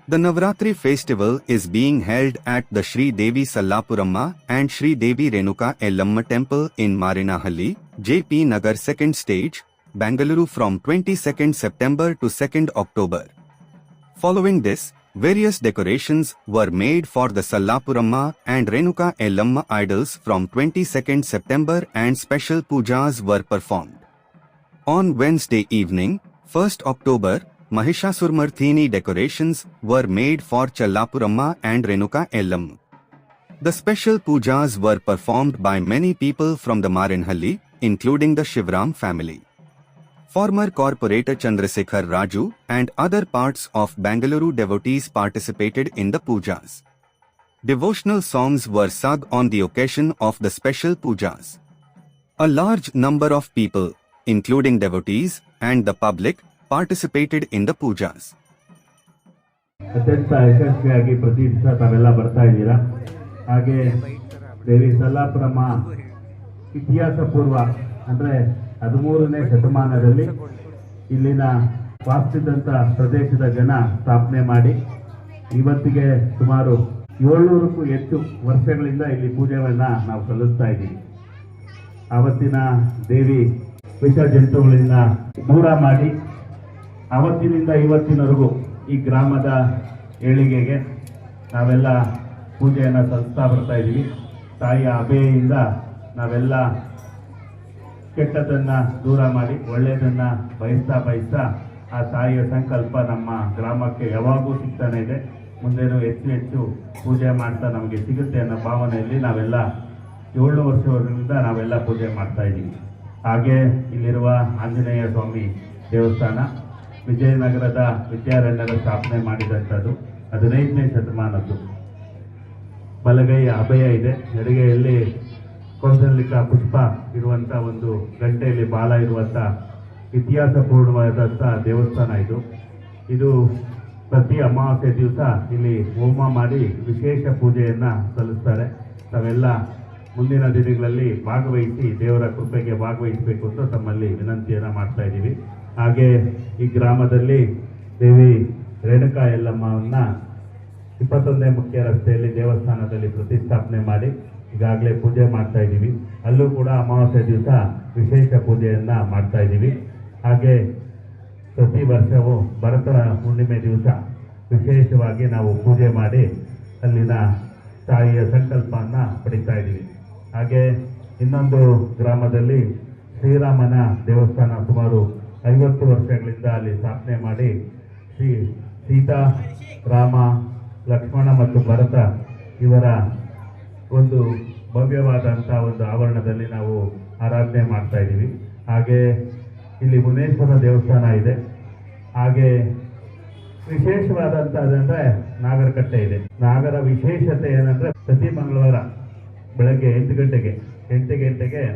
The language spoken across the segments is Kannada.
The Navratri festival is being held at the Sri Devi Sallapuramma and Sri Devi Renuka Ellamma temple in Marinahalli, JP Nagar 2nd stage, Bangalore from 22nd September to 2nd October. Following this, various decorations were made for the Sallapuramma and Renuka Ellamma idols from 22nd September and special pujas were performed. On Wednesday evening, 1st October, Mahishasurmardhini decorations were made for Challapuramma and Renuka Ellamma. The special pujas were performed by many people from the Marinhalli, including the Shivram family. Former Corporator Chandrasekhar Raju and other parts of Bangalore devotees participated in the pujas. Devotional songs were sung on the occasion of the special pujas. A large number of people, including devotees and the public, participated in the pujas. ಅತ್ಯಂತ ಯಶಸ್ವಿಯಾಗಿ ಪ್ರತಿ ದಿವಸ ತಾವೆಲ್ಲ ಬರ್ತಾ ಇದ್ದೀರಾ. ಹಾಗೆ ದೇವಿ ಸಲ್ಲಾಪುರಮ್ಮ ಇತಿಹಾಸ ಪೂರ್ವ ಅಂದರೆ 13ನೇ ಶತಮಾನದಲ್ಲಿ ಇಲ್ಲಿನ ವಾಸಿಸಿದಂಥ ಪ್ರದೇಶದ ಜನ ಸ್ಥಾಪನೆ ಮಾಡಿ ಇವತ್ತಿಗೆ ಸುಮಾರು 700ಕ್ಕೂ ಹೆಚ್ಚು ವರ್ಷಗಳಿಂದ ಇಲ್ಲಿ ಪೂಜೆಗಳನ್ನ ನಾವು ಸಲ್ಲಿಸ್ತಾ ಇದ್ದೀವಿ. ಆವತ್ತಿನ ದೇವಿ ವಿಷ ಜಂತುಗಳಿಂದ ದೂರ ಮಾಡಿ ಅವತ್ತಿನಿಂದ ಇವತ್ತಿನವರೆಗೂ ಈ ಗ್ರಾಮದ ಏಳಿಗೆಗೆ ನಾವೆಲ್ಲ ಪೂಜೆಯನ್ನು ಸಲ್ಲಿಸ್ತಾ ಬರ್ತಾ ಇದ್ದೀವಿ. ತಾಯಿಯ ಅಭೆಯಿಂದ ನಾವೆಲ್ಲ ಕೆಟ್ಟದನ್ನು ದೂರ ಮಾಡಿ ಒಳ್ಳೆಯದನ್ನು ಬಯಸ್ತಾ ಆ ತಾಯಿಯ ಸಂಕಲ್ಪ ನಮ್ಮ ಗ್ರಾಮಕ್ಕೆ ಯಾವಾಗೂ ಸಿಗ್ತಾನೆ ಇದೆ. ಮುಂದೇನು ಹೆಚ್ಚು ಹೆಚ್ಚು ಪೂಜೆ ಮಾಡ್ತಾ ನಮಗೆ ಸಿಗುತ್ತೆ ಅನ್ನೋ ಭಾವನೆಯಲ್ಲಿ ನಾವೆಲ್ಲ 7 ವರ್ಷಗಳಿಂದ ನಾವೆಲ್ಲ ಪೂಜೆ ಮಾಡ್ತಾ ಇದ್ದೀವಿ. ಹಾಗೆ ಇಲ್ಲಿರುವ ಆಂಜನೇಯ ಸ್ವಾಮಿ ದೇವಸ್ಥಾನ ವಿಜಯನಗರದ ವಿದ್ಯಾರಣ್ಯರ ಸ್ಥಾಪನೆ ಮಾಡಿದಂಥದ್ದು 15ನೇ ಶತಮಾನದ್ದು. ಬಲಗೈಯ ಅಭಯ ಇದೆ, ಎಡಗೈಯಲ್ಲಿ ಕೌಸಲಿಕಾ ಪುಷ್ಪ ಇರುವಂಥ ಒಂದು ಗಂಟೆಯಲ್ಲಿ ಬಾಲ ಇರುವಂಥ ಇತಿಹಾಸ ಪೂರ್ಣವಾದಂಥ ದೇವಸ್ಥಾನ ಇದು ಪ್ರತಿ ಅಮಾವಾಸ್ಯೆ ದಿವಸ ಇಲ್ಲಿ ಹೋಮ ಮಾಡಿ ವಿಶೇಷ ಪೂಜೆಯನ್ನು ಸಲ್ಲಿಸ್ತಾರೆ. ತಾವೆಲ್ಲ ಮುಂದಿನ ದಿನಗಳಲ್ಲಿ ಭಾಗವಹಿಸಿ ದೇವರ ಕೃಪೆಗೆ ಭಾಗವಹಿಸಬೇಕು ಅಂತ ತಮ್ಮಲ್ಲಿ ವಿನಂತಿಯನ್ನು ಮಾಡ್ತಾ ಇದ್ದೀವಿ. ಹಾಗೆ ಈ ಗ್ರಾಮದಲ್ಲಿ ದೇವಿ ರೇಣುಕಾ ಯಲ್ಲಮ್ಮವನ್ನ 21ನೇ ಮುಖ್ಯ ರಸ್ತೆಯಲ್ಲಿ ದೇವಸ್ಥಾನದಲ್ಲಿ ಪ್ರತಿಷ್ಠಾಪನೆ ಮಾಡಿ ಈಗಾಗಲೇ ಪೂಜೆ ಮಾಡ್ತಾ ಇದ್ದೀವಿ. ಅಲ್ಲೂ ಕೂಡ ಅಮಾವಾಸ್ಯೆ ದಿವಸ ವಿಶೇಷ ಪೂಜೆಯನ್ನು ಮಾಡ್ತಾ ಇದ್ದೀವಿ. ಹಾಗೆ ಪ್ರತಿ ವರ್ಷವೂ ಭರತ ಹುಣ್ಣಿಮೆ ದಿವಸ ವಿಶೇಷವಾಗಿ ನಾವು ಪೂಜೆ ಮಾಡಿ ಅಲ್ಲಿನ ತಾಯಿಯ ಸಂಕಲ್ಪವನ್ನು ಪಡಿತಾ ಇದ್ದೀವಿ. ಹಾಗೆ ಇನ್ನೊಂದು ಗ್ರಾಮದಲ್ಲಿ ಶ್ರೀರಾಮನ ದೇವಸ್ಥಾನ ಸುಮಾರು 50 ವರ್ಷಗಳಿಂದ ಅಲ್ಲಿ ಸ್ಥಾಪನೆ ಮಾಡಿ ಸೀತಾ, ರಾಮ, ಲಕ್ಷ್ಮಣ ಮತ್ತು ಭರತ ಇವರ ಒಂದು ಭವ್ಯವಾದಂಥ ಒಂದು ಆವರಣದಲ್ಲಿ ನಾವು ಆರಾಧನೆ ಮಾಡ್ತಾ ಇದ್ದೀವಿ. ಹಾಗೆ ಇಲ್ಲಿ ಮುನೇಶ್ವರ ದೇವಸ್ಥಾನ ಇದೆ. ಹಾಗೆ ವಿಶೇಷವಾದಂಥದ್ದಂದರೆ ನಾಗರಕಟ್ಟೆ ಇದೆ. ನಾಗರ ವಿಶೇಷತೆ ಏನಂದರೆ ಪ್ರತಿ ಮಂಗಳವಾರ ಬೆಳಗ್ಗೆ 8 ಗಂಟೆಗೆ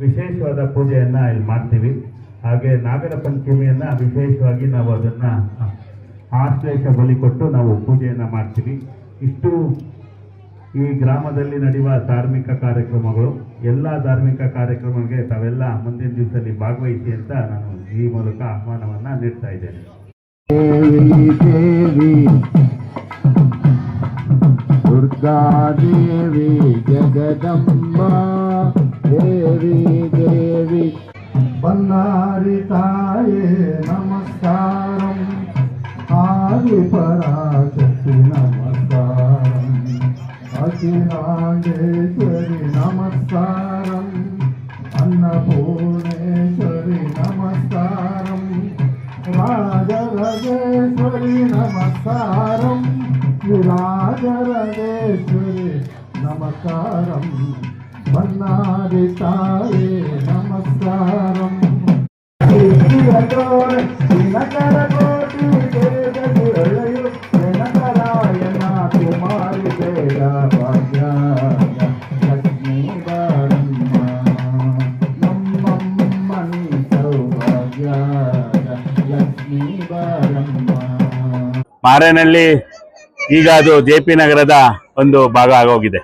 ವಿಶೇಷವಾದ ಪೂಜೆಯನ್ನು ಇಲ್ಲಿ ಮಾಡ್ತೀವಿ. ಹಾಗೆ ನಾಗರ ಪಂಚಮಿಯನ್ನು ವಿಶೇಷವಾಗಿ ನಾವು ಅದನ್ನು ಆಶ್ಲೇಷ ಬಲಿ ಕೊಟ್ಟು ನಾವು ಪೂಜೆಯನ್ನು ಮಾಡ್ತೀವಿ. ಇಷ್ಟು ಈ ಗ್ರಾಮದಲ್ಲಿ ನಡೆಯುವ ಧಾರ್ಮಿಕ ಕಾರ್ಯಕ್ರಮಗಳು. ಎಲ್ಲ ಧಾರ್ಮಿಕ ಕಾರ್ಯಕ್ರಮಗಳಿಗೆ ತಾವೆಲ್ಲ ಮುಂದಿನ ದಿವಸದಲ್ಲಿ ಭಾಗವಹಿಸಿ ಅಂತ ನಾನು ಈ ಮೂಲಕ ಆಹ್ವಾನವನ್ನು ನೀಡ್ತಾ ಇದ್ದೇನೆ. ದುರ್ಗಾ ದೇವಿ ಜಗದಂಬ ದೇವಿ ದೇವಿ ಬನ್ನಾರಿ ತಾಯೇ ನಮಸ್ಕಾರಂ ಆದಿ ಪರಾಶಕ್ತಿ ನಮಸ್ಕಾರಂ అఖిలాండేశ్వరి నమస్కారం అన్నపూర్ణేశ్వరి నమస్కారం రాజరాజేశ్వరి నమస్కారం విరాజరాజేశ్వరి నమస్కారం బన్నారి తాయే నమస్కారం దినకర కోటి దేవయు వెనకరాయణ కుమారి జయ భాగ్య లక్ష్మీ బారమ్మ మమ్మని సౌభాగ్య ಲಕ್ಷ್ಮೀ ಬಾರಮ್ಮ. ಮಾರೇನಹಳ್ಳಿ ಈಗ ಅದು JP ನಗರದ ಒಂದು ಭಾಗ ಆಗೋಗಿದೆ.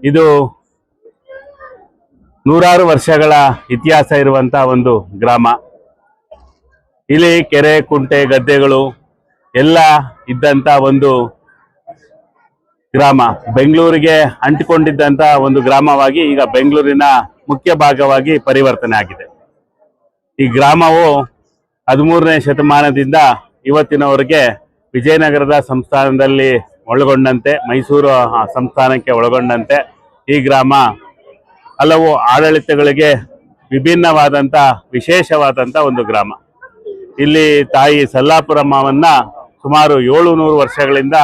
ಇದು ನೂರಾರು ವರ್ಷಗಳ ಇತಿಹಾಸ ಇರುವಂತ ಒಂದು ಗ್ರಾಮ. ಇಲ್ಲಿ ಕೆರೆ ಕುಂಟೆ ಗದ್ದೆಗಳು ಎಲ್ಲ ಇದ್ದಂತ ಒಂದು ಗ್ರಾಮ. ಬೆಂಗಳೂರಿಗೆ ಅಂಟಿಕೊಂಡಿದ್ದಂತ ಒಂದು ಗ್ರಾಮವಾಗಿ ಈಗ ಬೆಂಗಳೂರಿನ ಮುಖ್ಯ ಭಾಗವಾಗಿ ಪರಿವರ್ತನೆ ಆಗಿದೆ. ಈ ಗ್ರಾಮವು 13ನೇ ಶತಮಾನದಿಂದ ಇವತ್ತಿನವರೆಗೆ ವಿಜಯನಗರದ ಸಂಸ್ಥಾನದಲ್ಲಿ ಒಳಗೊಂಡಂತೆ, ಮೈಸೂರು ಸಂಸ್ಥಾನಕ್ಕೆ ಒಳಗೊಂಡಂತೆ ಈ ಗ್ರಾಮ ಹಲವು ಆಡಳಿತಗಳಿಗೆ ವಿಭಿನ್ನವಾದಂಥ ವಿಶೇಷವಾದಂಥ ಒಂದು ಗ್ರಾಮ. ಇಲ್ಲಿ ತಾಯಿ ಸಲ್ಲಾಪುರಮ್ಮವನ್ನ ಸುಮಾರು 700 ವರ್ಷಗಳಿಂದ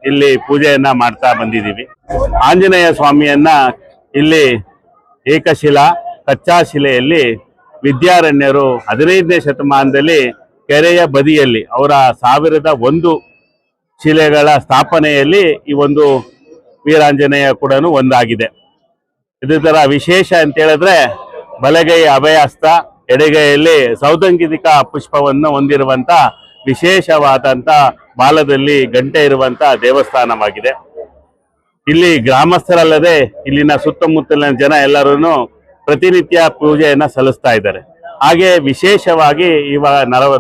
ಇಲ್ಲಿ ಪೂಜೆಯನ್ನ ಮಾಡ್ತಾ ಬಂದಿದ್ದೀವಿ. ಆಂಜನೇಯ ಸ್ವಾಮಿಯನ್ನ ಇಲ್ಲಿ ಏಕಶಿಲಾ ಕಚ್ಚಾ ಶಿಲೆಯಲ್ಲಿ ವಿದ್ಯಾರಣ್ಯರು 15ನೇ ಶತಮಾನದಲ್ಲಿ ಕೆರೆಯ ಬದಿಯಲ್ಲಿ ಅವರ 1001 ಶಿಲೆಗಳ ಸ್ಥಾಪನೆಯಲ್ಲಿ ಈ ಒಂದು ವೀರಾಂಜನೇಯ ಕೂಡ ಒಂದಾಗಿದೆ. ಇದರ ವಿಶೇಷ ಅಂತ ಹೇಳಿದ್ರೆ ಬಲಗೈ ಅಭಯಹಸ್ತ, ಎಡಗೈಯಲ್ಲಿ ಸೌದಂಗಿಕ ಪುಷ್ಪವನ್ನು ಹೊಂದಿರುವಂತ ವಿಶೇಷವಾದಂತ ಬಾಲದಲ್ಲಿ ಗಂಟೆ ಇರುವಂತ ದೇವಸ್ಥಾನವಾಗಿದೆ. ಇಲ್ಲಿ ಗ್ರಾಮಸ್ಥರಲ್ಲದೆ ಇಲ್ಲಿನ ಸುತ್ತಮುತ್ತಲಿನ ಜನ ಎಲ್ಲರೂ ಪ್ರತಿನಿತ್ಯ ಪೂಜೆಯನ್ನ ಸಲ್ಲಿಸ್ತಾ ಇದ್ದಾರೆ. ಹಾಗೆ ವಿಶೇಷವಾಗಿ ಇವಾಗ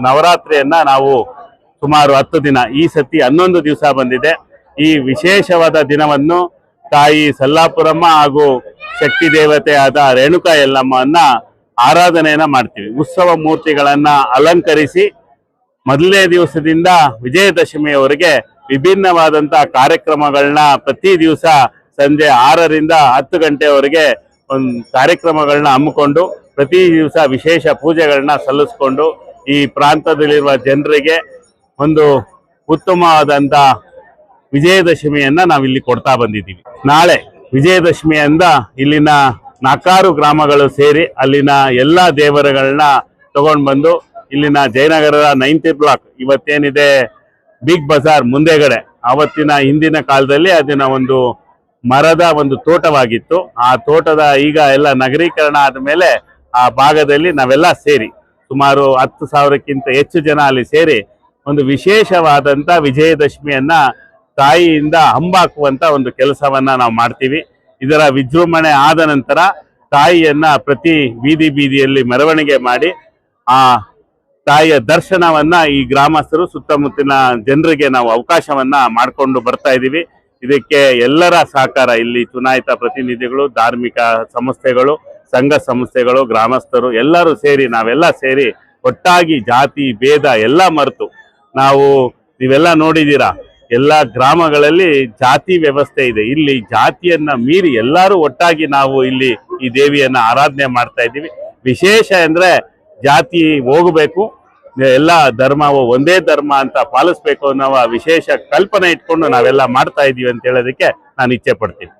ನವರಾತ್ರಿಯನ್ನ ನಾವು ಸುಮಾರು 10 ದಿನ, ಈ ಸತಿ 11 ದಿವಸ ಬಂದಿದೆ. ಈ ವಿಶೇಷವಾದ ದಿನವನ್ನು ತಾಯಿ ಸಲ್ಲಾಪುರಮ್ಮ ಹಾಗೂ ಶಕ್ತಿ ದೇವತೆಯಾದ ರೇಣುಕಾ ಯಲ್ಲಮ್ಮನ್ನ ಆರಾಧನೆಯನ್ನ ಮಾಡ್ತೀವಿ. ಉತ್ಸವ ಮೂರ್ತಿಗಳನ್ನ ಅಲಂಕರಿಸಿ ಮೊದಲನೇ ದಿವಸದಿಂದ ವಿಜಯದಶಮಿಯವರೆಗೆ ವಿಭಿನ್ನವಾದಂತಹ ಕಾರ್ಯಕ್ರಮಗಳನ್ನ ಪ್ರತಿ ದಿವಸ ಸಂಜೆ 6ರಿಂದ 10 ಗಂಟೆವರೆಗೆ ಒಂದು ಕಾರ್ಯಕ್ರಮಗಳನ್ನ ಹಮ್ಮಿಕೊಂಡು ಪ್ರತಿ ದಿವಸ ವಿಶೇಷ ಪೂಜೆಗಳನ್ನ ಸಲ್ಲಿಸ್ಕೊಂಡು ಈ ಪ್ರಾಂತದಲ್ಲಿರುವ ಜನರಿಗೆ ಒಂದು ಉತ್ತಮವಾದಂತ ವಿಜಯದಶಮಿಯನ್ನ ನಾವಿಲ್ಲಿ ಕೊಡ್ತಾ ಬಂದಿದ್ದೀವಿ. ನಾಳೆ ವಿಜಯದಶಮಿಯಿಂದ ಇಲ್ಲಿನ 4 ಗ್ರಾಮಗಳು ಸೇರಿ ಅಲ್ಲಿನ ಎಲ್ಲಾ ದೇವರುಗಳನ್ನ ತಗೊಂಡು ಬಂದು ಇಲ್ಲಿನ ಜಯನಗರದ 9th ಬ್ಲಾಕ್ ಇವತ್ತೇನಿದೆ ಬಿಗ್ ಬಜಾರ್ ಮುಂದೆಗಡೆ, ಅವತ್ತಿನ ಹಿಂದಿನ ಕಾಲದಲ್ಲಿ ಅದನ್ನ ಒಂದು ಮರದ ಒಂದು ತೋಟವಾಗಿತ್ತು. ಆ ತೋಟದ ಈಗ ಎಲ್ಲ ನಗರೀಕರಣ ಆದಮೇಲೆ ಆ ಭಾಗದಲ್ಲಿ ನಾವೆಲ್ಲ ಸೇರಿ ಸುಮಾರು 10,000ಕ್ಕಿಂತ ಹೆಚ್ಚು ಜನ ಅಲ್ಲಿ ಸೇರಿ ಒಂದು ವಿಶೇಷವಾದಂತ ವಿಜಯದಶಮಿಯನ್ನ ತಾಯಿಯಿಂದ ಹಂಬಾಕುವಂತ ಒಂದು ಕೆಲಸವನ್ನ ನಾವು ಮಾಡ್ತೀವಿ. ಇದರ ವಿಜೃಂಭಣೆ ಆದ ನಂತರ ತಾಯಿಯನ್ನ ಪ್ರತಿ ಬೀದಿಯಲ್ಲಿ ಮೆರವಣಿಗೆ ಮಾಡಿ ಆ ತಾಯಿಯ ದರ್ಶನವನ್ನ ಈ ಗ್ರಾಮಸ್ಥರು ಸುತ್ತಮುತ್ತಲಿನ ಜನರಿಗೆ ನಾವು ಅವಕಾಶವನ್ನ ಮಾಡಿಕೊಂಡು ಬರ್ತಾ ಇದ್ದೀವಿ. ಇದಕ್ಕೆ ಎಲ್ಲರ ಸಹಕಾರ, ಇಲ್ಲಿ ಚುನಾಯಿತ ಪ್ರತಿನಿಧಿಗಳು, ಧಾರ್ಮಿಕ ಸಂಸ್ಥೆಗಳು, ಸಂಘ ಸಂಸ್ಥೆಗಳು, ಗ್ರಾಮಸ್ಥರು ಎಲ್ಲರೂ ಸೇರಿ ನಾವೆಲ್ಲ ಸೇರಿ ಒಟ್ಟಾಗಿ ಜಾತಿ ಭೇದ ಎಲ್ಲ ಮರೆತು ನೀವೆಲ್ಲ ನೋಡಿದ್ದೀರಾ, ಎಲ್ಲ ಗ್ರಾಮಗಳಲ್ಲಿ ಜಾತಿ ವ್ಯವಸ್ಥೆ ಇದೆ. ಇಲ್ಲಿ ಜಾತಿಯನ್ನ ಮೀರಿ ಎಲ್ಲರೂ ಒಟ್ಟಾಗಿ ನಾವು ಇಲ್ಲಿ ಈ ದೇವಿಯನ್ನ ಆರಾಧನೆ ಮಾಡ್ತಾ ಇದ್ದೀವಿ. ವಿಶೇಷ ಅಂದ್ರೆ ಜಾತಿ ಹೋಗಬೇಕು, ಎಲ್ಲ ಧರ್ಮವು ಒಂದೇ ಧರ್ಮ ಅಂತ ಪಾಲಿಸ್ಬೇಕು ಅನ್ನೋ ವಿಶೇಷ ಕಲ್ಪನೆ ಇಟ್ಕೊಂಡು ನಾವೆಲ್ಲ ಮಾಡ್ತಾ ಇದೀವಿ ಅಂತ ಹೇಳೋದಕ್ಕೆ ನಾನು ಇಚ್ಛೆ ಪಡ್ತೀನಿ.